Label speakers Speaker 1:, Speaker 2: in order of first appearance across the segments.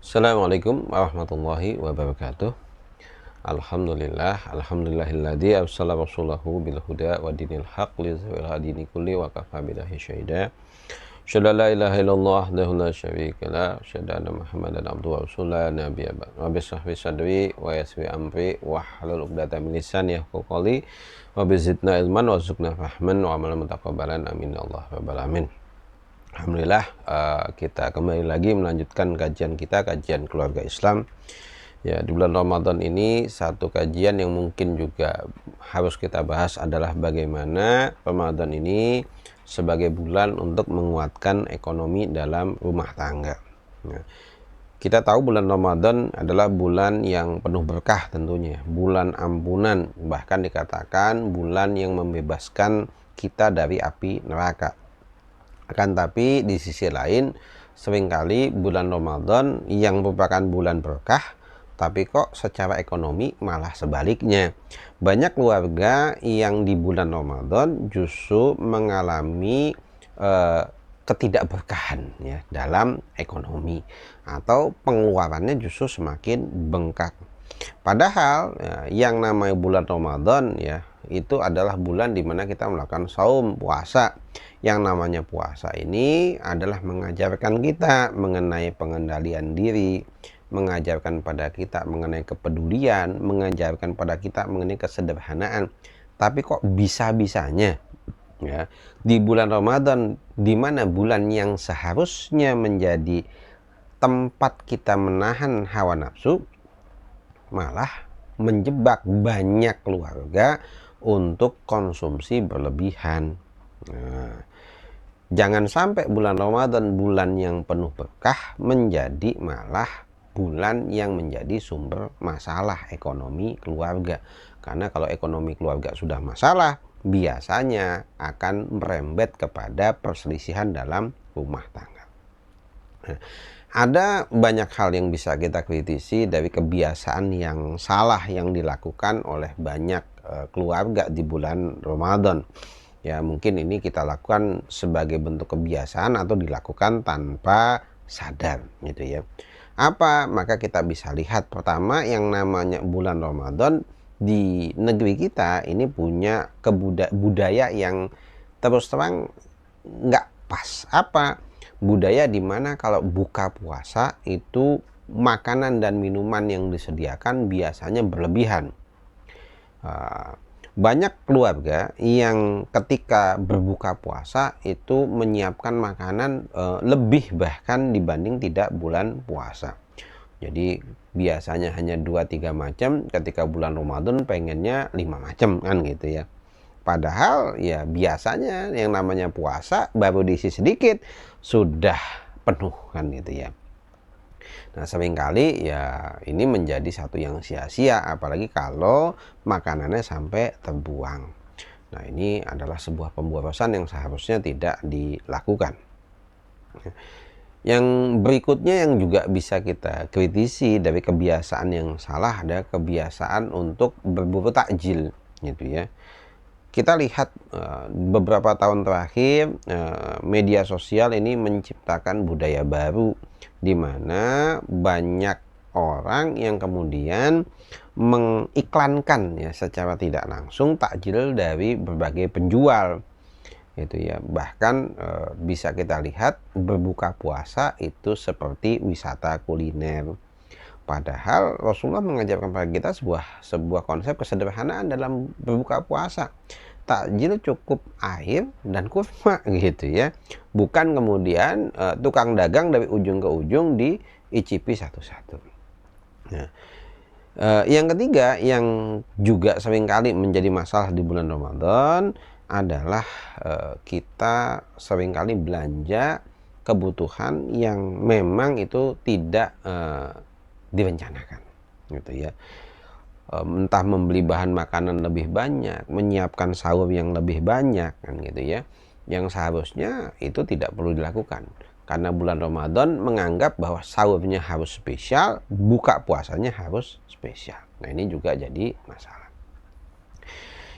Speaker 1: Assalamualaikum warahmatullahi wabarakatuh. Alhamdulillahilladzi arsala rasulahu bil huda wa dinil haq liyuzhirahu dini kulli wa kafa billahi syahida. Asyhadu an la ilaha illallah wahdahu la syarika lah, asyhadu anna Muhammadan abduhu wa rasuluhu la nabiyya ba'd. Rabbi shrah li sadri wa yassir amri wahlul 'uqdatam min lisani yafqahu qawli wa zidna ilman warzuqna fahman wa amalan mutaqabbalan amin ya Allah rabbal alamin. Alhamdulillah, kita kembali lagi melanjutkan kajian keluarga Islam. Ya, di bulan Ramadan ini satu kajian yang mungkin juga harus kita bahas adalah bagaimana Ramadan ini sebagai bulan untuk menguatkan ekonomi dalam rumah tangga. Ya, kita tahu bulan Ramadan adalah bulan yang penuh berkah tentunya, bulan ampunan, bahkan dikatakan bulan yang membebaskan kita dari api neraka. Akan tapi di sisi lain seringkali bulan Ramadan yang merupakan bulan berkah, tapi kok secara ekonomi malah sebaliknya. Banyak keluarga yang di bulan Ramadan justru mengalami ketidakberkahan ya dalam ekonomi, atau pengeluarannya justru semakin bengkak. Padahal ya, yang namanya bulan Ramadan ya itu adalah bulan dimana kita melakukan saum, puasa. Yang namanya puasa ini adalah mengajarkan kita mengenai pengendalian diri, mengajarkan pada kita mengenai kepedulian, mengajarkan pada kita mengenai kesederhanaan. Tapi kok bisa-bisanya ya di bulan Ramadan, di mana bulan yang seharusnya menjadi tempat kita menahan hawa nafsu, malah menjebak banyak keluarga untuk konsumsi berlebihan. Nah, jangan sampai bulan Ramadan, bulan yang penuh berkah, menjadi malah bulan yang menjadi sumber masalah ekonomi keluarga. Karena kalau ekonomi keluarga sudah masalah, biasanya akan merembet kepada perselisihan dalam rumah tangga. Nah, ada banyak hal yang bisa kita kritisi dari kebiasaan yang salah yang dilakukan oleh banyak keluarga di bulan Ramadan. Ya, mungkin ini kita lakukan sebagai bentuk kebiasaan atau dilakukan tanpa sadar gitu ya. Apa? Maka kita bisa lihat, pertama, yang namanya bulan Ramadan di negeri kita ini punya budaya yang terus terang nggak pas. Apa? Budaya dimana kalau buka puasa itu makanan dan minuman yang disediakan biasanya berlebihan. Banyak keluarga yang ketika berbuka puasa itu menyiapkan makanan lebih bahkan dibanding tidak bulan puasa. Jadi biasanya hanya 2-3 macam, ketika bulan Ramadan pengennya 5 macam kan gitu ya. Padahal ya biasanya yang namanya puasa baru diisi sedikit sudah penuh kan gitu ya. Nah, seringkali ya ini menjadi satu yang sia-sia, apalagi kalau makanannya sampai terbuang. Nah, ini adalah sebuah pemborosan yang seharusnya tidak dilakukan. Yang berikutnya yang juga bisa kita kritisi dari kebiasaan yang salah, ada kebiasaan untuk berburu takjil gitu ya. Kita lihat beberapa tahun terakhir media sosial ini menciptakan budaya baru di mana banyak orang yang kemudian mengiklankan ya secara tidak langsung takjil dari berbagai penjual itu ya. Bahkan bisa kita lihat berbuka puasa itu seperti wisata kuliner. Padahal Rasulullah mengajarkan pada kita sebuah konsep kesederhanaan dalam berbuka puasa. Takjil cukup air dan kurma gitu ya. Bukan kemudian tukang dagang dari ujung ke ujung diicipi satu-satu. Nah, yang ketiga yang juga seringkali menjadi masalah di bulan Ramadan adalah kita seringkali belanja kebutuhan yang memang itu tidak direncanakan gitu ya. Entah membeli bahan makanan lebih banyak, menyiapkan sahur yang lebih banyak kan gitu ya, yang seharusnya itu tidak perlu dilakukan, karena bulan Ramadan menganggap bahwa sahurnya harus spesial, buka puasanya harus spesial. Nah, ini juga jadi masalah.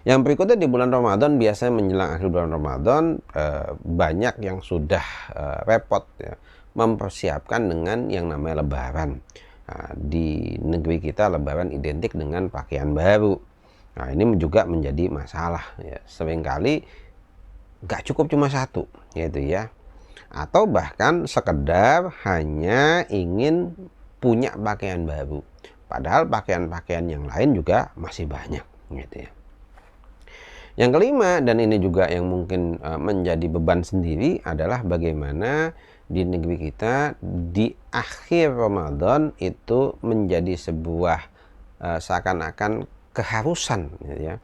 Speaker 1: Yang berikutnya di bulan Ramadan, biasanya menjelang akhir bulan Ramadan, banyak yang sudah repot ya, mempersiapkan dengan yang namanya Lebaran. Nah, di negeri kita Lebaran identik dengan pakaian baru. Nah, ini juga menjadi masalah ya. Seringkali nggak cukup cuma satu, yaitu ya. Atau bahkan sekedar hanya ingin punya pakaian baru. Padahal pakaian-pakaian yang lain juga masih banyak, gitu ya. Yang kelima, dan ini juga yang mungkin menjadi beban sendiri, adalah bagaimana di negeri kita di akhir Ramadan itu menjadi sebuah seakan-akan keharusan, gitu ya.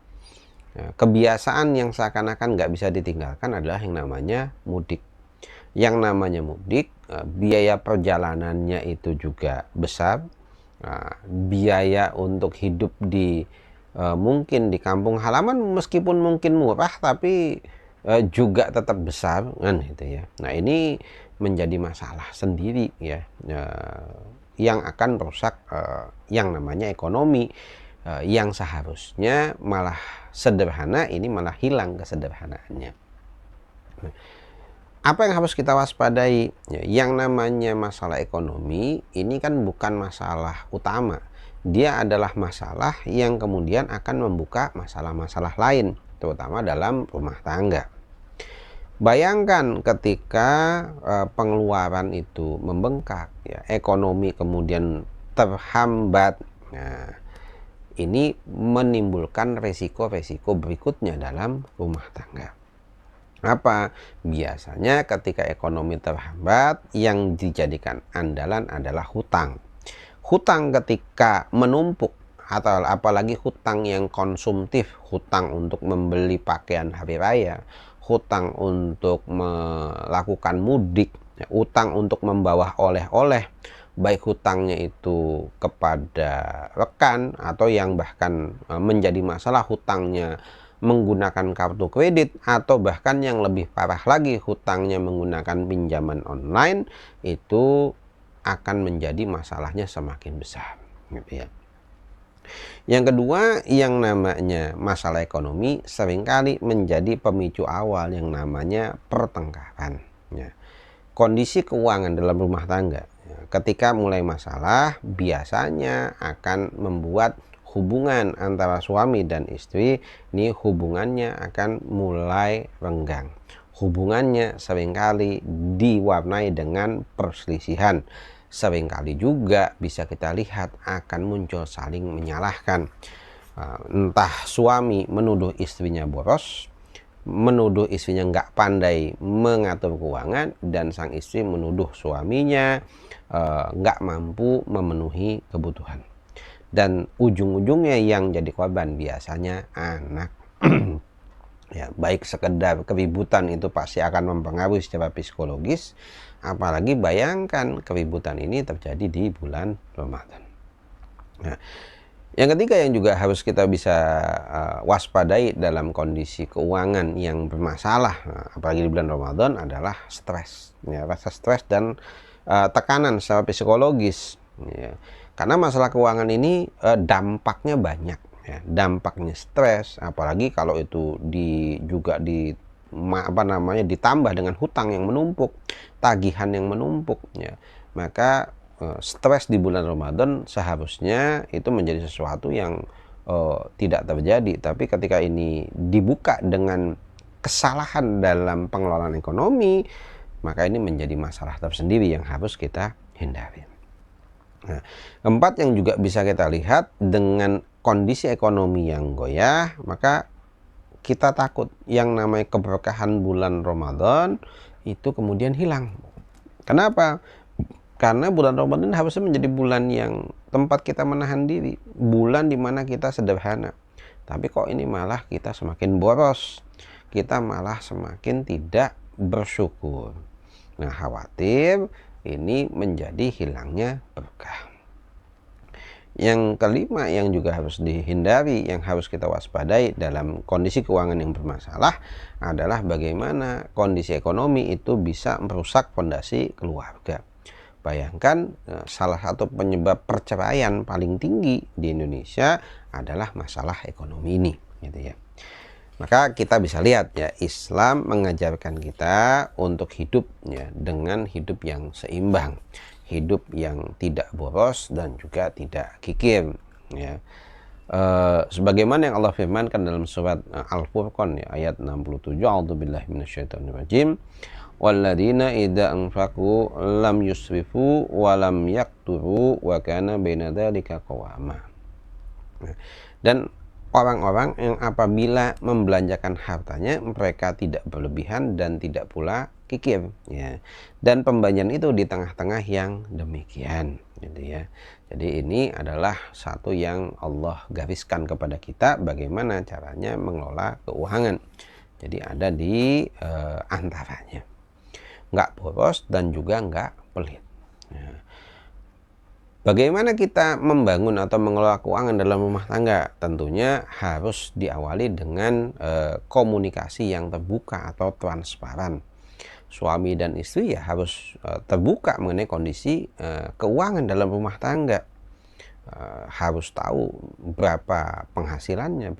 Speaker 1: Kebiasaan yang seakan-akan nggak bisa ditinggalkan adalah yang namanya mudik. Yang namanya mudik, biaya perjalanannya itu juga besar. Biaya untuk hidup di mungkin di kampung halaman meskipun mungkin murah, tapi juga tetap besar kan, gitu ya. Nah, ini menjadi masalah sendiri ya, yang akan merusak yang namanya ekonomi, yang seharusnya malah sederhana, ini malah hilang kesederhanaannya. Apa yang harus kita waspadai? Ya, yang namanya masalah ekonomi ini kan bukan masalah utama. Dia adalah masalah yang kemudian akan membuka masalah-masalah lain, terutama dalam rumah tangga. Bayangkan ketika pengeluaran itu membengkak, ya, ekonomi kemudian terhambat. Nah, ini menimbulkan resiko-resiko berikutnya dalam rumah tangga. Apa? Biasanya ketika ekonomi terhambat, yang dijadikan andalan adalah hutang. Hutang ketika menumpuk, atau apalagi hutang yang konsumtif, hutang untuk membeli pakaian hari raya, hutang untuk melakukan mudik, hutang untuk membawa oleh-oleh, baik hutangnya itu kepada rekan atau yang bahkan menjadi masalah hutangnya menggunakan kartu kredit, atau bahkan yang lebih parah lagi hutangnya menggunakan pinjaman online, itu akan menjadi masalahnya semakin besar, gitu ya. Yang kedua, yang namanya masalah ekonomi seringkali menjadi pemicu awal yang namanya pertengkaran ya. Kondisi keuangan dalam rumah tangga ya, ketika mulai masalah biasanya akan membuat hubungan antara suami dan istri ini hubungannya akan mulai renggang. Hubungannya seringkali diwarnai dengan perselisihan. Seringkali juga bisa kita lihat akan muncul saling menyalahkan. Entah suami menuduh istrinya boros, menuduh istrinya nggak pandai mengatur keuangan, dan sang istri menuduh suaminya nggak mampu memenuhi kebutuhan. Dan ujung-ujungnya yang jadi korban biasanya anak. Ya, baik sekedar keributan itu pasti akan mempengaruhi secara psikologis, apalagi bayangkan keributan ini terjadi di bulan Ramadan. Nah, yang ketiga yang juga harus kita bisa waspadai dalam kondisi keuangan yang bermasalah, apalagi di bulan Ramadan, adalah stres. Ya, rasa stres dan tekanan secara psikologis. Ya. Karena masalah keuangan ini dampaknya banyak. Ya. Dampaknya stres, apalagi kalau itu juga ditambah dengan hutang yang menumpuk, tagihan yang menumpuk. Ya. Maka stres di bulan Ramadan seharusnya itu menjadi sesuatu yang tidak terjadi. Tapi ketika ini dibuka dengan kesalahan dalam pengelolaan ekonomi, maka ini menjadi masalah tersendiri yang harus kita hindari. Nah, keempat yang juga bisa kita lihat, dengan kondisi ekonomi yang goyah, maka kita takut yang namanya keberkahan bulan Ramadan itu kemudian hilang. Kenapa? Karena bulan Ramadan harusnya menjadi bulan yang tempat kita menahan diri, bulan dimana kita sederhana. Tapi kok ini malah kita semakin boros, kita malah semakin tidak bersyukur. Nah, khawatir ini menjadi hilangnya berkah. Yang kelima yang juga harus dihindari, yang harus kita waspadai dalam kondisi keuangan yang bermasalah, adalah bagaimana kondisi ekonomi itu bisa merusak fondasi keluarga. Bayangkan salah satu penyebab perceraian paling tinggi di Indonesia adalah masalah ekonomi ini, gitu ya. Maka kita bisa lihat ya, Islam mengajarkan kita untuk hidup ya dengan hidup yang seimbang, hidup yang tidak boros dan juga tidak kikir ya. Sebagaimana yang Allah firmankan dalam surat Al-Furqan ya, ayat 67, a'udzubillahi minasyaitonirrajim, walladzina idza anfaqu lam yusrifu wa lam yaqturu wa kana baina dzalika qawama. Dan orang-orang yang apabila membelanjakan hartanya mereka tidak berlebihan dan tidak pula kikir ya. Dan pembagian itu di tengah-tengah yang demikian gitu ya. Jadi ini adalah satu yang Allah gariskan kepada kita bagaimana caranya mengelola keuangan. Jadi ada di antaranya. Nggak boros dan juga nggak pelit. Ya. Bagaimana kita membangun atau mengelola keuangan dalam rumah tangga? Tentunya harus diawali dengan komunikasi yang terbuka atau transparan. Suami dan istri ya harus terbuka mengenai kondisi keuangan dalam rumah tangga. Harus tahu berapa penghasilannya,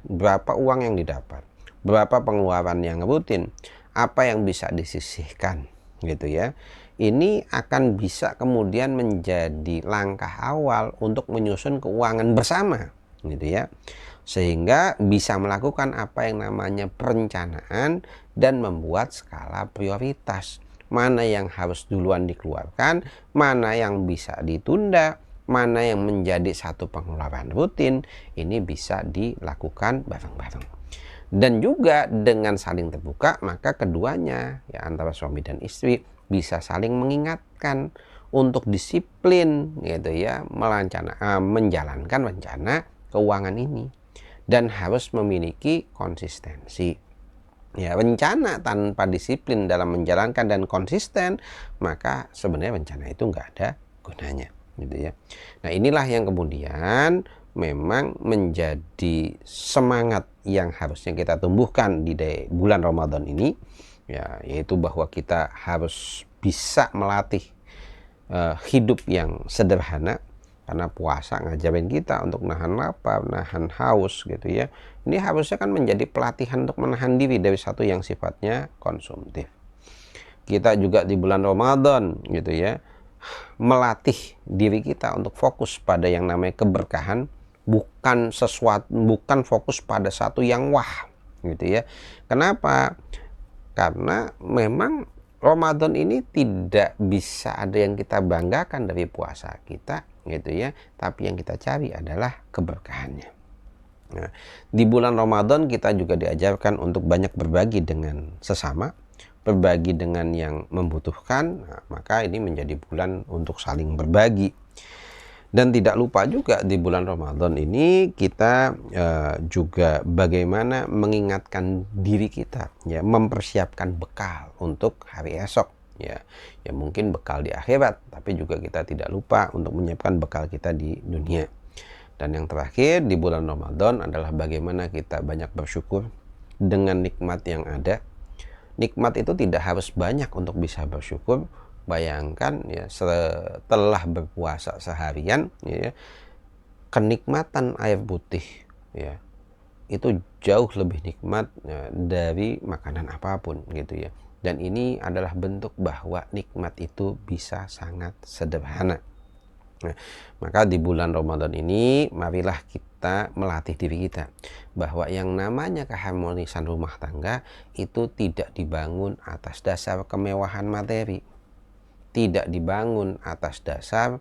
Speaker 1: berapa uang yang didapat, berapa pengeluaran yang rutin, apa yang bisa disisihkan, gitu ya. Ini akan bisa kemudian menjadi langkah awal untuk menyusun keuangan bersama, gitu ya. Sehingga bisa melakukan apa yang namanya perencanaan dan membuat skala prioritas. Mana yang harus duluan dikeluarkan, mana yang bisa ditunda, mana yang menjadi satu pengeluaran rutin, ini bisa dilakukan bareng-bareng. Dan juga dengan saling terbuka, maka keduanya ya antara suami dan istri bisa saling mengingatkan untuk disiplin gitu ya, menjalankan rencana keuangan ini dan harus memiliki konsistensi. Ya, rencana tanpa disiplin dalam menjalankan dan konsisten, maka sebenarnya rencana itu nggak ada gunanya gitu ya. Nah, inilah yang kemudian memang menjadi semangat yang harusnya kita tumbuhkan di bulan Ramadan ini ya, yaitu bahwa kita harus bisa melatih hidup yang sederhana, karena puasa ngajarin kita untuk nahan lapar, nahan haus gitu ya. Ini harusnya kan menjadi pelatihan untuk menahan diri dari satu yang sifatnya konsumtif. Kita juga di bulan Ramadan gitu ya, melatih diri kita untuk fokus pada yang namanya keberkahan, bukan fokus pada satu yang wah gitu ya. Kenapa? Karena memang Ramadan ini tidak bisa ada yang kita banggakan dari puasa kita gitu ya, tapi yang kita cari adalah keberkahannya. Nah, di bulan Ramadan kita juga diajarkan untuk banyak berbagi dengan sesama, berbagi dengan yang membutuhkan. Nah, maka ini menjadi bulan untuk saling berbagi. Dan tidak lupa juga di bulan Ramadan ini kita juga bagaimana mengingatkan diri kita ya, mempersiapkan bekal untuk hari esok ya. Ya mungkin bekal di akhirat, tapi juga kita tidak lupa untuk menyiapkan bekal kita di dunia. Dan yang terakhir di bulan Ramadan adalah bagaimana kita banyak bersyukur dengan nikmat yang ada. Nikmat itu tidak harus banyak untuk bisa bersyukur. Bayangkan ya, setelah berpuasa seharian ya, kenikmatan air putih ya itu jauh lebih nikmat ya, dari makanan apapun gitu ya. Dan ini adalah bentuk bahwa nikmat itu bisa sangat sederhana. Nah, maka di bulan Ramadan ini marilah kita melatih diri kita bahwa yang namanya keharmonisan rumah tangga itu tidak dibangun atas dasar kemewahan materi, tidak dibangun atas dasar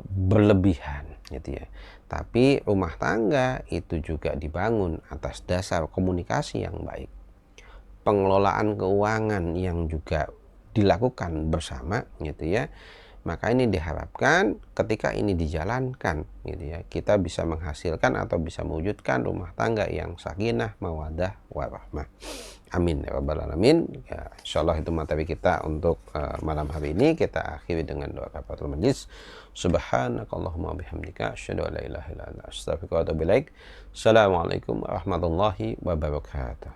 Speaker 1: berlebihan gitu ya. Tapi rumah tangga itu juga dibangun atas dasar komunikasi yang baik, pengelolaan keuangan yang juga dilakukan bersama gitu ya. Maka ini diharapkan ketika ini dijalankan gitu ya, kita bisa menghasilkan atau bisa mewujudkan rumah tangga yang sakinah, mawaddah, warahmah. Amin ya rabbal alamin. Ya, insyaallah itu materi kita untuk malam hari ini. Kita akhiri dengan doa kafaratul majlis. Subhanakallahumma bihamdika asyhadu an la ilaha illa anta astaghfiruka wa atubu ilaik. Assalamualaikum warahmatullahi wabarakatuh.